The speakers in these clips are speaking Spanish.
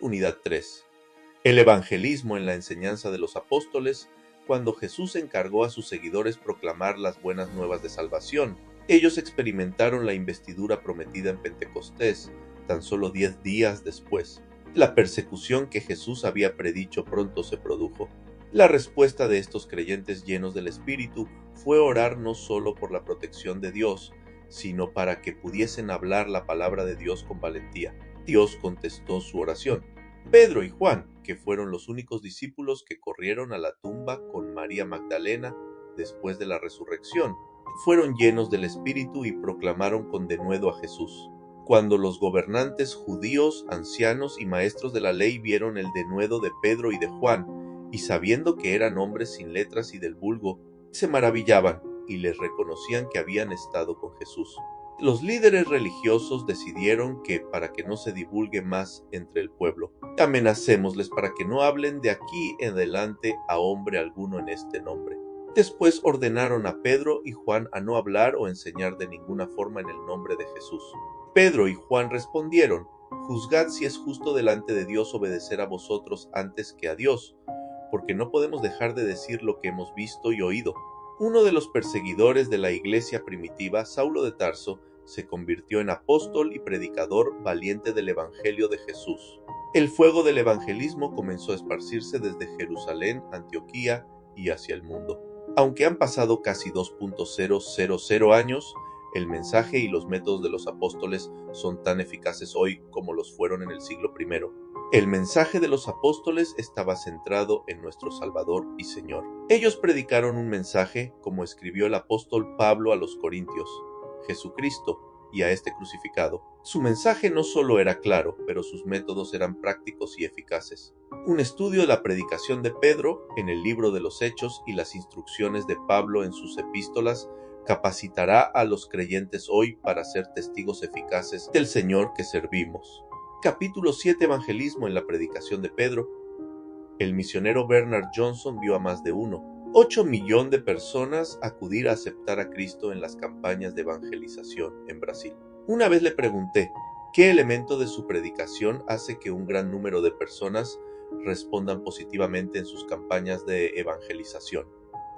Unidad 3. El evangelismo en la enseñanza de los apóstoles, cuando Jesús encargó a sus seguidores proclamar las buenas nuevas de salvación. Ellos experimentaron la investidura prometida en Pentecostés, tan solo 10 días después. La persecución que Jesús había predicho pronto se produjo. La respuesta de estos creyentes llenos del Espíritu fue orar no solo por la protección de Dios, sino para que pudiesen hablar la palabra de Dios con valentía. Dios contestó su oración. Pedro y Juan, que fueron los únicos discípulos que corrieron a la tumba con María Magdalena después de la resurrección, fueron llenos del Espíritu y proclamaron con denuedo a Jesús. Cuando los gobernantes judíos, ancianos y maestros de la ley vieron el denuedo de Pedro y de Juan, y sabiendo que eran hombres sin letras y del vulgo, se maravillaban y les reconocían que habían estado con Jesús. Los líderes religiosos decidieron que, para que no se divulgue más entre el pueblo, amenacémosles para que no hablen de aquí en adelante a hombre alguno en este nombre. Después ordenaron a Pedro y Juan a no hablar o enseñar de ninguna forma en el nombre de Jesús. Pedro y Juan respondieron: «Juzgad si es justo delante de Dios obedecer a vosotros antes que a Dios, porque no podemos dejar de decir lo que hemos visto y oído». Uno de los perseguidores de la iglesia primitiva, Saulo de Tarso, se convirtió en apóstol y predicador valiente del Evangelio de Jesús. El fuego del evangelismo comenzó a esparcirse desde Jerusalén, Antioquía y hacia el mundo. Aunque han pasado casi 2.000 años, el mensaje y los métodos de los apóstoles son tan eficaces hoy como los fueron en el siglo I. El mensaje de los apóstoles estaba centrado en nuestro Salvador y Señor. Ellos predicaron un mensaje, como escribió el apóstol Pablo a los Corintios: Jesucristo y a este crucificado. Su mensaje no solo era claro, pero sus métodos eran prácticos y eficaces. Un estudio de la predicación de Pedro en el libro de los Hechos y las instrucciones de Pablo en sus epístolas capacitará a los creyentes hoy para ser testigos eficaces del Señor que servimos. Capítulo 7. Evangelismo en la predicación de Pedro. El misionero Bernard Johnson vio a más de 8 millones de personas acudir a aceptar a Cristo en las campañas de evangelización en Brasil. Una vez le pregunté qué elemento de su predicación hace que un gran número de personas respondan positivamente en sus campañas de evangelización.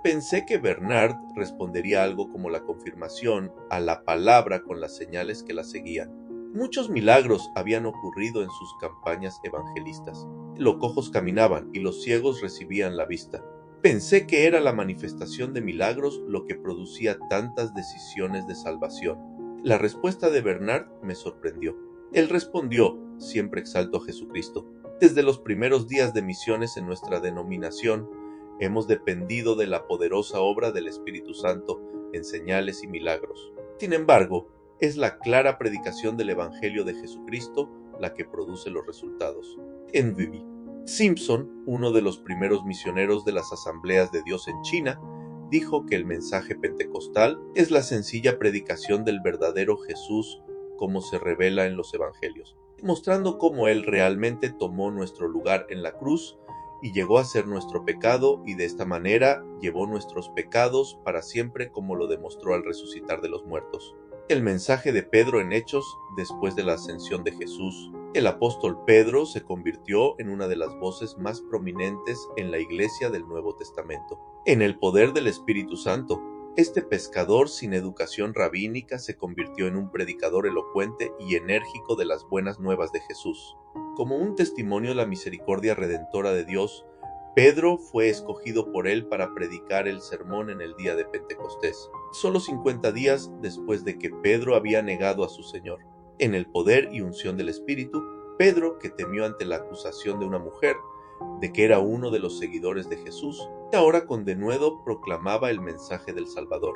Pensé que Bernard respondería algo como la confirmación a la palabra con las señales que la seguían. Muchos milagros habían ocurrido en sus campañas evangelistas. Los cojos caminaban y los ciegos recibían la vista. Pensé que era la manifestación de milagros lo que producía tantas decisiones de salvación. La respuesta de Bernard me sorprendió. Él respondió: «Siempre exalto a Jesucristo. Desde los primeros días de misiones en nuestra denominación, hemos dependido de la poderosa obra del Espíritu Santo en señales y milagros. Sin embargo, es la clara predicación del Evangelio de Jesucristo la que produce los resultados». Envy Simpson, uno de los primeros misioneros de las Asambleas de Dios en China, dijo que el mensaje pentecostal es la sencilla predicación del verdadero Jesús como se revela en los evangelios, mostrando cómo Él realmente tomó nuestro lugar en la cruz y llegó a ser nuestro pecado, y de esta manera llevó nuestros pecados para siempre, como lo demostró al resucitar de los muertos. El mensaje de Pedro en Hechos después de la ascensión de Jesús. El apóstol Pedro se convirtió en una de las voces más prominentes en la iglesia del Nuevo Testamento. En el poder del Espíritu Santo, este pescador sin educación rabínica se convirtió en un predicador elocuente y enérgico de las buenas nuevas de Jesús. Como un testimonio de la misericordia redentora de Dios, Pedro fue escogido por él para predicar el sermón en el día de Pentecostés, solo 50 días después de que Pedro había negado a su Señor. En el poder y unción del Espíritu, Pedro, que temió ante la acusación de una mujer de que era uno de los seguidores de Jesús, ahora con denuedo proclamaba el mensaje del Salvador.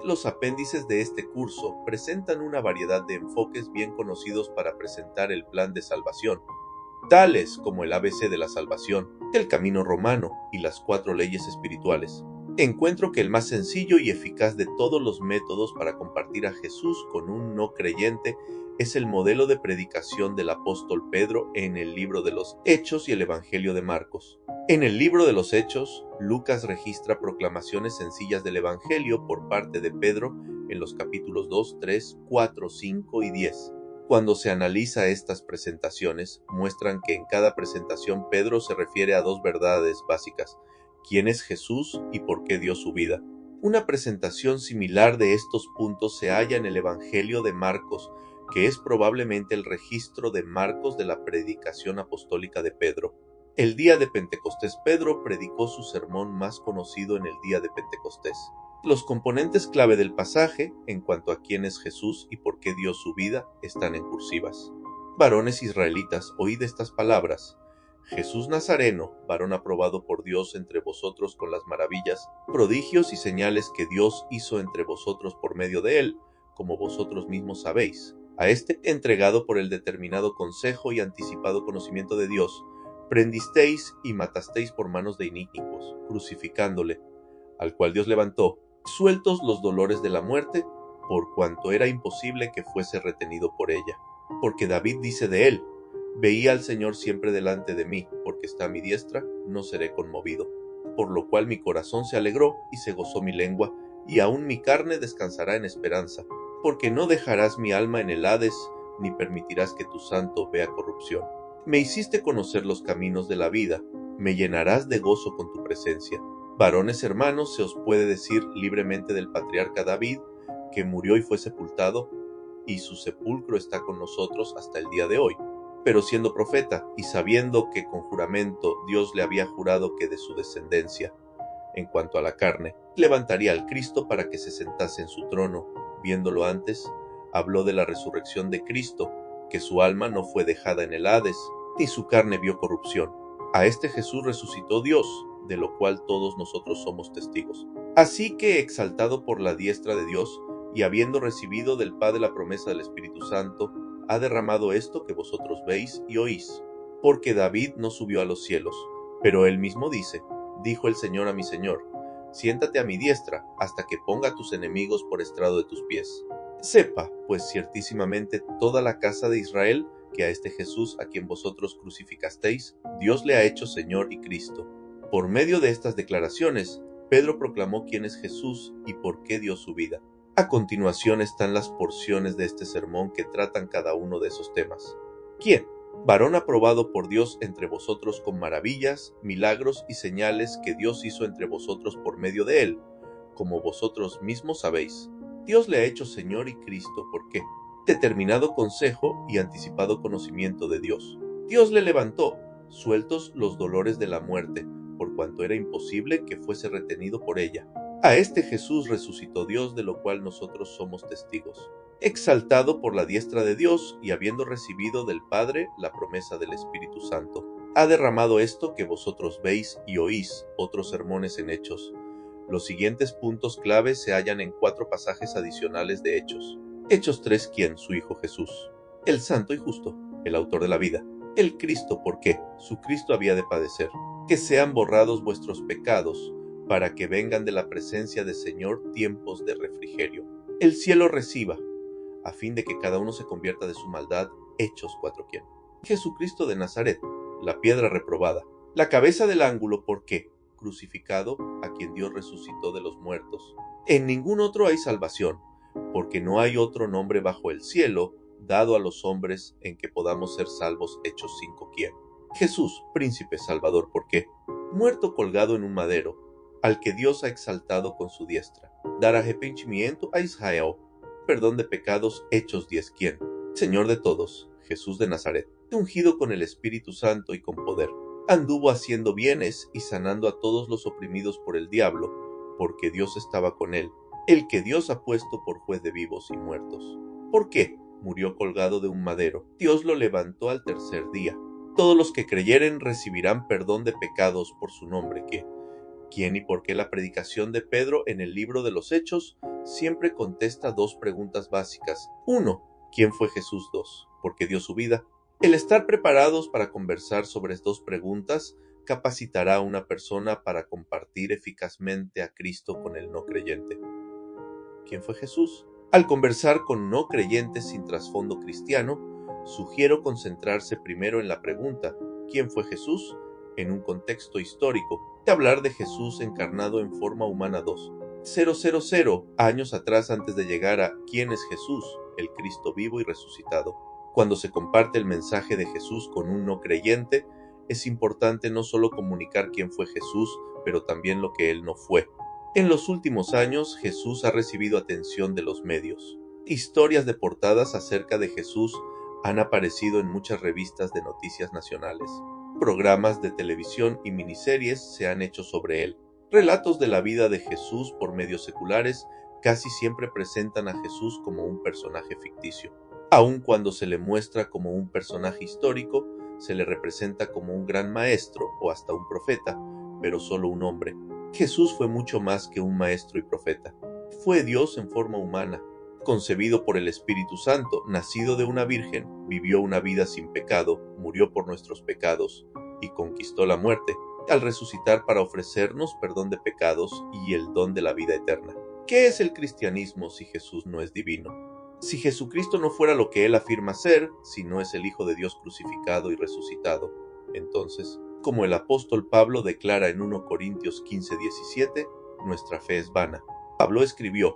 Los apéndices de este curso presentan una variedad de enfoques bien conocidos para presentar el plan de salvación, tales como el ABC de la salvación, el camino romano y las 4 leyes espirituales. Encuentro que el más sencillo y eficaz de todos los métodos para compartir a Jesús con un no creyente es el modelo de predicación del apóstol Pedro en el libro de los Hechos y el Evangelio de Marcos. En el libro de los Hechos, Lucas registra proclamaciones sencillas del Evangelio por parte de Pedro en los capítulos 2, 3, 4, 5 y 10. Cuando se analiza estas presentaciones, muestran que en cada presentación Pedro se refiere a dos verdades básicas: quién es Jesús y por qué dio su vida. Una presentación similar de estos puntos se halla en el Evangelio de Marcos, que es probablemente el registro de Marcos de la predicación apostólica de Pedro. El día de Pentecostés, Pedro predicó su sermón más conocido en el día de Pentecostés. Los componentes clave del pasaje, en cuanto a quién es Jesús y por qué dio su vida, están en cursivas. Varones israelitas, oíd estas palabras: Jesús Nazareno, varón aprobado por Dios entre vosotros con las maravillas, prodigios y señales que Dios hizo entre vosotros por medio de él, como vosotros mismos sabéis. A este, entregado por el determinado consejo y anticipado conocimiento de Dios, prendisteis y matasteis por manos de inicuos, crucificándole, al cual Dios levantó, sueltos los dolores de la muerte, por cuanto era imposible que fuese retenido por ella. Porque David dice de él: veía al Señor siempre delante de mí, porque está a mi diestra, no seré conmovido. Por lo cual mi corazón se alegró y se gozó mi lengua, y aún mi carne descansará en esperanza, porque no dejarás mi alma en el Hades, ni permitirás que tu santo vea corrupción. Me hiciste conocer los caminos de la vida, me llenarás de gozo con tu presencia. Varones hermanos, se os puede decir libremente del patriarca David, que murió y fue sepultado, y su sepulcro está con nosotros hasta el día de hoy. Pero siendo profeta, y sabiendo que con juramento Dios le había jurado que de su descendencia, en cuanto a la carne, levantaría al Cristo para que se sentase en su trono, viéndolo antes, habló de la resurrección de Cristo, que su alma no fue dejada en el Hades, ni su carne vio corrupción. A este Jesús resucitó Dios, de lo cual todos nosotros somos testigos. Así que, exaltado por la diestra de Dios, y habiendo recibido del Padre la promesa del Espíritu Santo, ha derramado esto que vosotros veis y oís. Porque David no subió a los cielos, pero él mismo dice: dijo el Señor a mi Señor, siéntate a mi diestra, hasta que ponga a tus enemigos por estrado de tus pies. Sepa, pues ciertísimamente toda la casa de Israel, que a este Jesús a quien vosotros crucificasteis, Dios le ha hecho Señor y Cristo. Por medio de estas declaraciones, Pedro proclamó quién es Jesús y por qué dio su vida. A continuación están las porciones de este sermón que tratan cada uno de esos temas. ¿Quién? Varón aprobado por Dios entre vosotros con maravillas, milagros y señales que Dios hizo entre vosotros por medio de él, como vosotros mismos sabéis. Dios le ha hecho Señor y Cristo, ¿por qué? Determinado consejo y anticipado conocimiento de Dios. Dios le levantó, sueltos los dolores de la muerte, por cuanto era imposible que fuese retenido por ella. A este Jesús resucitó Dios, de lo cual nosotros somos testigos. Exaltado por la diestra de Dios y habiendo recibido del Padre la promesa del Espíritu Santo, ha derramado esto que vosotros veis y oís. Otros sermones en Hechos. Los siguientes puntos clave se hallan en 4 pasajes adicionales de Hechos. Hechos 3, ¿quién? Su Hijo Jesús. El Santo y Justo, el autor de la vida. El Cristo, ¿por qué? Su Cristo había de padecer. Que sean borrados vuestros pecados, para que vengan de la presencia del Señor tiempos de refrigerio. El cielo reciba, a fin de que cada uno se convierta de su maldad. Hechos 4, ¿quién? Jesucristo de Nazaret, la piedra reprobada, la cabeza del ángulo, ¿por qué? Crucificado, a quien Dios resucitó de los muertos. En ningún otro hay salvación, porque no hay otro nombre bajo el cielo dado a los hombres en que podamos ser salvos. Hechos 5, ¿quién? Jesús, príncipe salvador, ¿por qué? Muerto colgado en un madero, al que Dios ha exaltado con su diestra. Dar arrepentimiento a Israel, perdón de pecados. Hechos 10, ¿quién? Señor de todos, Jesús de Nazaret, ungido con el Espíritu Santo y con poder. Anduvo haciendo bienes y sanando a todos los oprimidos por el diablo, porque Dios estaba con él, el que Dios ha puesto por juez de vivos y muertos. ¿Por qué? Murió colgado de un madero. Dios lo levantó al tercer día. Todos los que creyeren recibirán perdón de pecados por su nombre. ¿Qué? ¿Quién y por qué? La predicación de Pedro en el libro de los Hechos siempre contesta 2 preguntas básicas. 1. ¿Quién fue Jesús? 2. ¿Por qué dio su vida? El estar preparados para conversar sobre 2 preguntas capacitará a una persona para compartir eficazmente a Cristo con el no creyente. ¿Quién fue Jesús? Al conversar con no creyentes sin trasfondo cristiano, sugiero concentrarse primero en la pregunta ¿quién fue Jesús? En un contexto histórico, de hablar de Jesús encarnado en forma humana 2. 000 años atrás, antes de llegar a ¿quién es Jesús? El Cristo vivo y resucitado. Cuando se comparte el mensaje de Jesús con un no creyente, es importante no solo comunicar quién fue Jesús, pero también lo que Él no fue. En los últimos años, Jesús ha recibido atención de los medios. Historias de portadas acerca de Jesús han aparecido en muchas revistas de noticias nacionales. Programas de televisión y miniseries se han hecho sobre él. Relatos de la vida de Jesús por medios seculares casi siempre presentan a Jesús como un personaje ficticio. Aun cuando se le muestra como un personaje histórico, se le representa como un gran maestro o hasta un profeta, pero solo un hombre. Jesús fue mucho más que un maestro y profeta. Fue Dios en forma humana. Concebido por el Espíritu Santo, nacido de una virgen, vivió una vida sin pecado, murió por nuestros pecados y conquistó la muerte, al resucitar para ofrecernos perdón de pecados y el don de la vida eterna. ¿Qué es el cristianismo si Jesús no es divino? Si Jesucristo no fuera lo que él afirma ser, si no es el Hijo de Dios crucificado y resucitado, entonces, como el apóstol Pablo declara en 1 Corintios 15:17, nuestra fe es vana. Pablo escribió: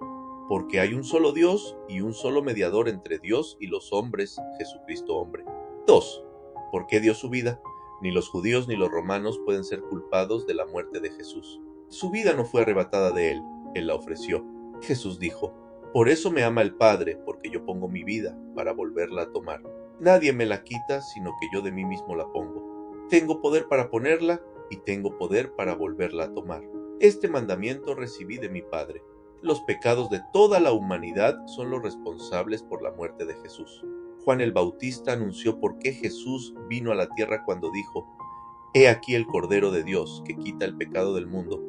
porque hay un solo Dios y un solo mediador entre Dios y los hombres, Jesucristo hombre. 2. ¿Por qué dio su vida? Ni los judíos ni los romanos pueden ser culpados de la muerte de Jesús. Su vida no fue arrebatada de él, él la ofreció. Jesús dijo: por eso me ama el Padre, porque yo pongo mi vida para volverla a tomar. Nadie me la quita, sino que yo de mí mismo la pongo. Tengo poder para ponerla y tengo poder para volverla a tomar. Este mandamiento recibí de mi Padre. Los pecados de toda la humanidad son los responsables por la muerte de Jesús. Juan el Bautista anunció por qué Jesús vino a la tierra cuando dijo: he aquí el Cordero de Dios que quita el pecado del mundo.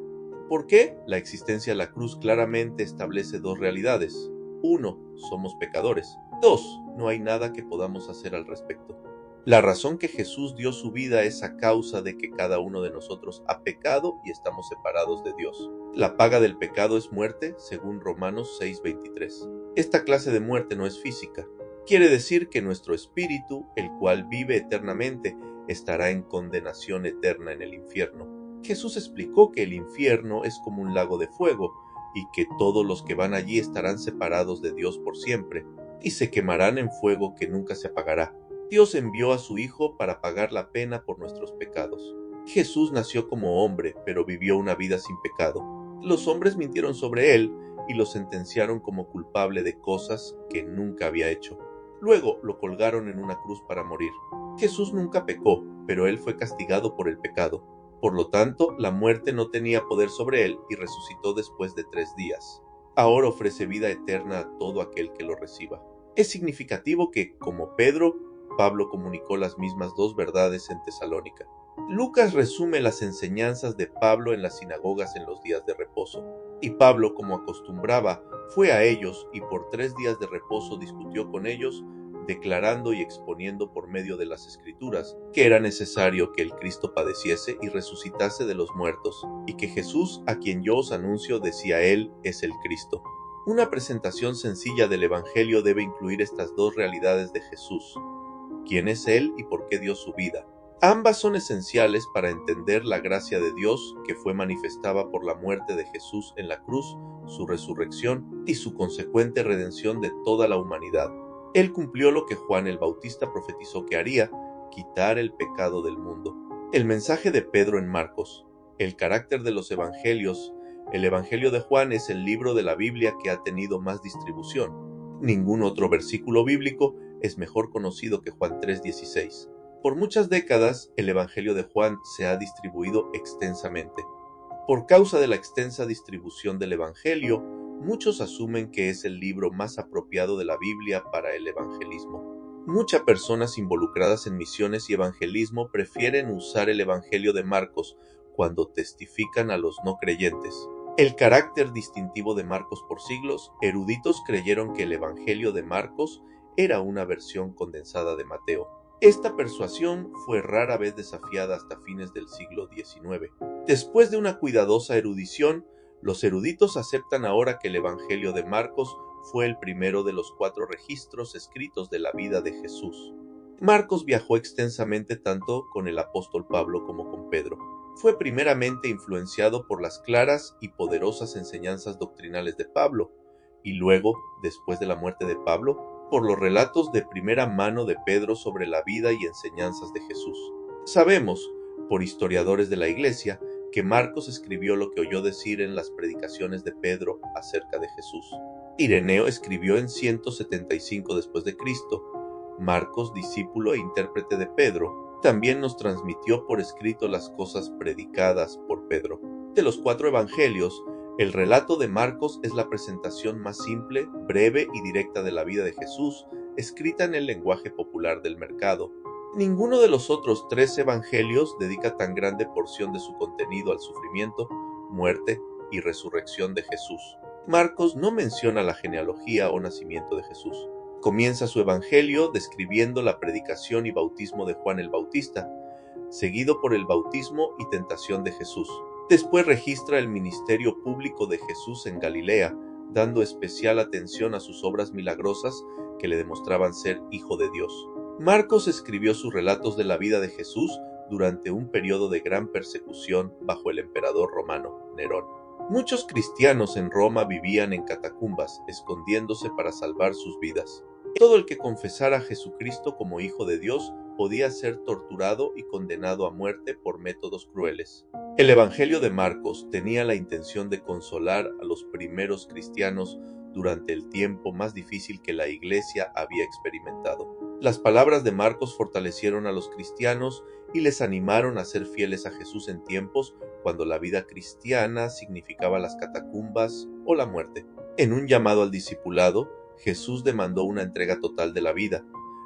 ¿Por qué? La existencia de la cruz claramente establece dos realidades. 1. Somos pecadores. 2. No hay nada que podamos hacer al respecto. La razón que Jesús dio su vida es a causa de que cada uno de nosotros ha pecado y estamos separados de Dios. La paga del pecado es muerte, según Romanos 6:23. Esta clase de muerte no es física. Quiere decir que nuestro espíritu, el cual vive eternamente, estará en condenación eterna en el infierno. Jesús explicó que el infierno es como un lago de fuego y que todos los que van allí estarán separados de Dios por siempre y se quemarán en fuego que nunca se apagará. Dios envió a su Hijo para pagar la pena por nuestros pecados. Jesús nació como hombre, pero vivió una vida sin pecado. Los hombres mintieron sobre él y lo sentenciaron como culpable de cosas que nunca había hecho. Luego lo colgaron en una cruz para morir. Jesús nunca pecó, pero él fue castigado por el pecado. Por lo tanto, la muerte no tenía poder sobre él y resucitó después de 3 días. Ahora ofrece vida eterna a todo aquel que lo reciba. Es significativo que, como Pedro, Pablo comunicó las mismas dos verdades en Tesalónica. Lucas resume las enseñanzas de Pablo en las sinagogas en los días de reposo. Y Pablo, como acostumbraba, fue a ellos y por 3 días de reposo discutió con ellos, declarando y exponiendo por medio de las Escrituras que era necesario que el Cristo padeciese y resucitase de los muertos, y que Jesús, a quien yo os anuncio, decía él, es el Cristo. Una presentación sencilla del Evangelio debe incluir estas dos realidades de Jesús: quién es Él y por qué dio su vida. Ambas son esenciales para entender la gracia de Dios que fue manifestada por la muerte de Jesús en la cruz, su resurrección y su consecuente redención de toda la humanidad. Él cumplió lo que Juan el Bautista profetizó que haría: quitar el pecado del mundo. El mensaje de Pedro en Marcos, el carácter de los evangelios. El Evangelio de Juan es el libro de la Biblia que ha tenido más distribución. Ningún otro versículo bíblico es mejor conocido que Juan 3:16. Por muchas décadas, el Evangelio de Juan se ha distribuido extensamente. Por causa de la extensa distribución del Evangelio, muchos asumen que es el libro más apropiado de la Biblia para el evangelismo. Muchas personas involucradas en misiones y evangelismo prefieren usar el Evangelio de Marcos cuando testifican a los no creyentes. El carácter distintivo de Marcos por siglos, eruditos creyeron que el Evangelio de Marcos era una versión condensada de Mateo. Esta persuasión fue rara vez desafiada hasta fines del siglo XIX. Después de una cuidadosa erudición, los eruditos aceptan ahora que el Evangelio de Marcos fue el primero de los 4 registros escritos de la vida de Jesús. Marcos viajó extensamente tanto con el apóstol Pablo como con Pedro. Fue primeramente influenciado por las claras y poderosas enseñanzas doctrinales de Pablo, y luego, después de la muerte de Pablo, por los relatos de primera mano de Pedro sobre la vida y enseñanzas de Jesús. Sabemos, por historiadores de la Iglesia, que Marcos escribió lo que oyó decir en las predicaciones de Pedro acerca de Jesús. Ireneo escribió en 175 después de Cristo. Marcos, discípulo e intérprete de Pedro, también nos transmitió por escrito las cosas predicadas por Pedro. De los 4 evangelios, el relato de Marcos es la presentación más simple, breve y directa de la vida de Jesús, escrita en el lenguaje popular del mercado. Ninguno de los otros 3 evangelios dedica tan grande porción de su contenido al sufrimiento, muerte y resurrección de Jesús. Marcos no menciona la genealogía o nacimiento de Jesús. Comienza su evangelio describiendo la predicación y bautismo de Juan el Bautista, seguido por el bautismo y tentación de Jesús. Después registra el ministerio público de Jesús en Galilea, dando especial atención a sus obras milagrosas que le demostraban ser Hijo de Dios. Marcos escribió sus relatos de la vida de Jesús durante un periodo de gran persecución bajo el emperador romano, Nerón. Muchos cristianos en Roma vivían en catacumbas, escondiéndose para salvar sus vidas. Todo el que confesara a Jesucristo como Hijo de Dios podía ser torturado y condenado a muerte por métodos crueles. El Evangelio de Marcos tenía la intención de consolar a los primeros cristianos durante el tiempo más difícil que la Iglesia había experimentado. Las palabras de Marcos fortalecieron a los cristianos y les animaron a ser fieles a Jesús en tiempos cuando la vida cristiana significaba las catacumbas o la muerte. En un llamado al discipulado, Jesús demandó una entrega total de la vida.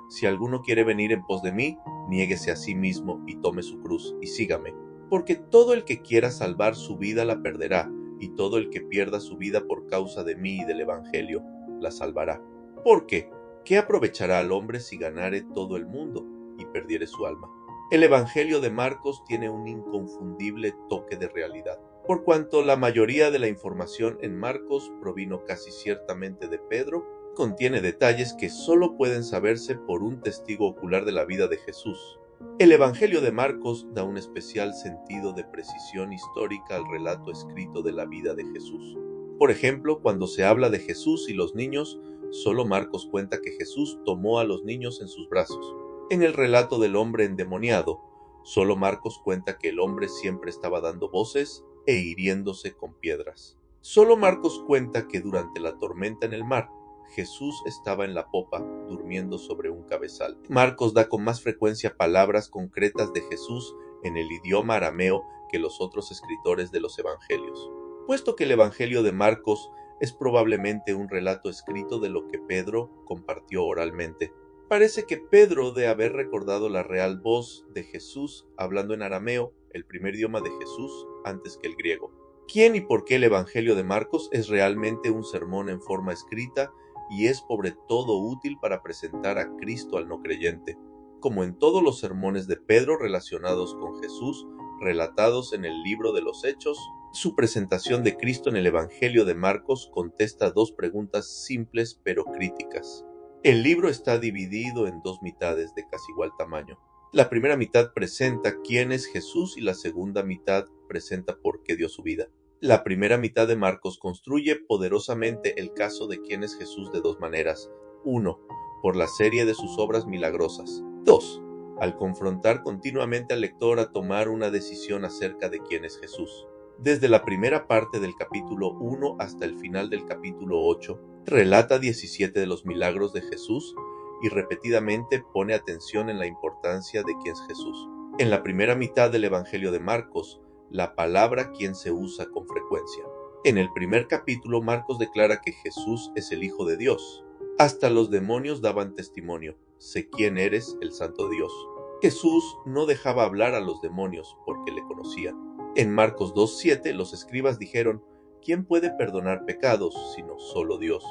Si alguno quiere venir en pos de mí, niéguese a sí mismo y tome su cruz y sígame. Porque todo el que quiera salvar su vida la perderá, y todo el que pierda su vida por causa de mí y del Evangelio, la salvará. Porque, ¿qué aprovechará al hombre si ganare todo el mundo y perdiere su alma? El Evangelio de Marcos tiene un inconfundible toque de realidad. Por cuanto la mayoría de la información en Marcos provino casi ciertamente de Pedro, contiene detalles que solo pueden saberse por un testigo ocular de la vida de Jesús. El Evangelio de Marcos da un especial sentido de precisión histórica al relato escrito de la vida de Jesús. Por ejemplo, cuando se habla de Jesús y los niños, solo Marcos cuenta que Jesús tomó a los niños en sus brazos. En el relato del hombre endemoniado, solo Marcos cuenta que el hombre siempre estaba dando voces e hiriéndose con piedras. Solo Marcos cuenta que durante la tormenta en el mar, Jesús estaba en la popa, durmiendo sobre un cabezal. Marcos da con más frecuencia palabras concretas de Jesús en el idioma arameo que los otros escritores de los evangelios. Puesto que el Evangelio de Marcos es probablemente un relato escrito de lo que Pedro compartió oralmente. Parece que Pedro de haber recordado la real voz de Jesús hablando en arameo, el primer idioma de Jesús, antes que el griego. ¿Quién y por qué el Evangelio de Marcos es realmente un sermón en forma escrita y es sobre todo útil para presentar a Cristo al no creyente? Como en todos los sermones de Pedro relacionados con Jesús, relatados en el libro de los Hechos, su presentación de Cristo en el Evangelio de Marcos contesta 2 preguntas simples pero críticas. El libro está dividido en 2 mitades de casi igual tamaño. La primera mitad presenta quién es Jesús y la segunda mitad presenta por qué dio su vida. La primera mitad de Marcos construye poderosamente el caso de quién es Jesús de 2 maneras. 1. Por la serie de sus obras milagrosas. 2. Al confrontar continuamente al lector a tomar una decisión acerca de quién es Jesús. Desde la primera parte del capítulo 1 hasta el final del capítulo 8, relata 17 de los milagros de Jesús y repetidamente pone atención en la importancia de quién es Jesús. En la primera mitad del Evangelio de Marcos, la palabra quién se usa con frecuencia. En el primer capítulo, Marcos declara que Jesús es el Hijo de Dios. Hasta los demonios daban testimonio: sé quién eres, el Santo de Dios. Jesús no dejaba hablar a los demonios porque le conocían. En Marcos 2:7 los escribas dijeron: ¿quién puede perdonar pecados sino solo Dios?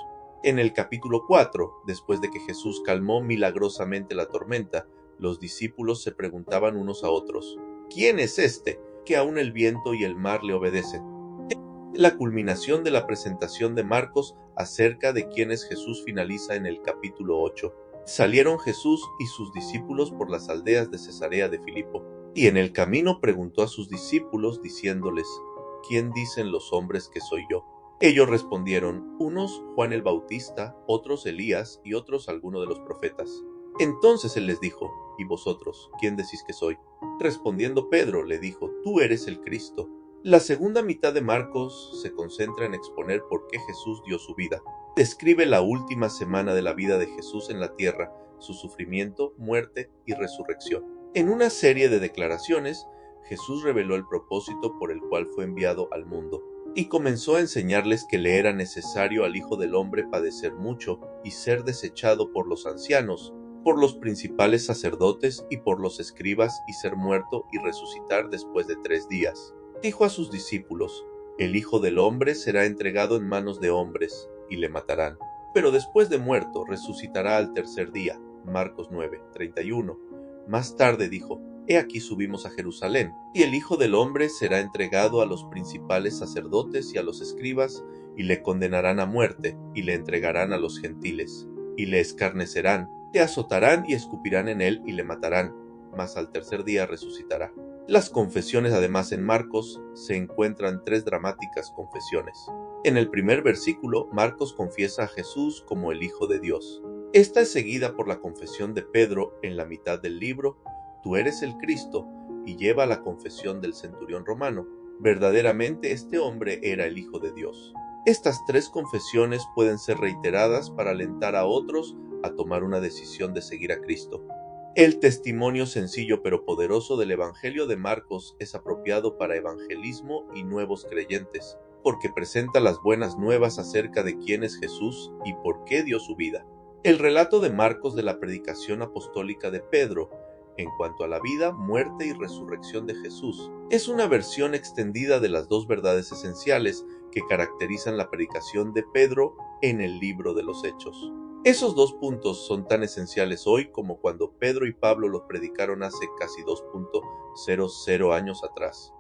En el capítulo 4, después de que Jesús calmó milagrosamente la tormenta, los discípulos se preguntaban unos a otros: ¿quién es este que aún el viento y el mar le obedecen? La culminación de la presentación de Marcos acerca de quién es Jesús finaliza en el capítulo 8. Salieron Jesús y sus discípulos por las aldeas de Cesarea de Filipo, y en el camino preguntó a sus discípulos diciéndoles: ¿quién dicen los hombres que soy yo? Ellos respondieron, unos Juan el Bautista, otros Elías y otros alguno de los profetas. Entonces él les dijo, ¿y vosotros, quién decís que soy? Respondiendo Pedro, le dijo, tú eres el Cristo. La segunda mitad de Marcos se concentra en exponer por qué Jesús dio su vida. Describe la última semana de la vida de Jesús en la tierra, su sufrimiento, muerte y resurrección. En una serie de declaraciones, Jesús reveló el propósito por el cual fue enviado al mundo, y comenzó a enseñarles que le era necesario al Hijo del Hombre padecer mucho y ser desechado por los ancianos, por los principales sacerdotes y por los escribas, y ser muerto y resucitar después de 3 días. Dijo a sus discípulos, el Hijo del Hombre será entregado en manos de hombres, y le matarán. Pero después de muerto resucitará al tercer día. Marcos 9:31. Más tarde dijo, he aquí subimos a Jerusalén, y el Hijo del Hombre será entregado a los principales sacerdotes y a los escribas, y le condenarán a muerte, y le entregarán a los gentiles, y le escarnecerán, le azotarán y escupirán en él, y le matarán, mas al tercer día resucitará. Las confesiones, además, en Marcos se encuentran 3 dramáticas confesiones. En el primer versículo, Marcos confiesa a Jesús como el Hijo de Dios. Esta es seguida por la confesión de Pedro en la mitad del libro, tú eres el Cristo, y lleva a la confesión del centurión romano. Verdaderamente este hombre era el Hijo de Dios. Estas 3 confesiones pueden ser reiteradas para alentar a otros a tomar una decisión de seguir a Cristo. El testimonio sencillo pero poderoso del Evangelio de Marcos es apropiado para evangelismo y nuevos creyentes, porque presenta las buenas nuevas acerca de quién es Jesús y por qué dio su vida. El relato de Marcos de la predicación apostólica de Pedro, en cuanto a la vida, muerte y resurrección de Jesús, es una versión extendida de las 2 verdades esenciales que caracterizan la predicación de Pedro en el libro de los Hechos. Esos 2 puntos son tan esenciales hoy como cuando Pedro y Pablo los predicaron hace casi 2.00 años atrás.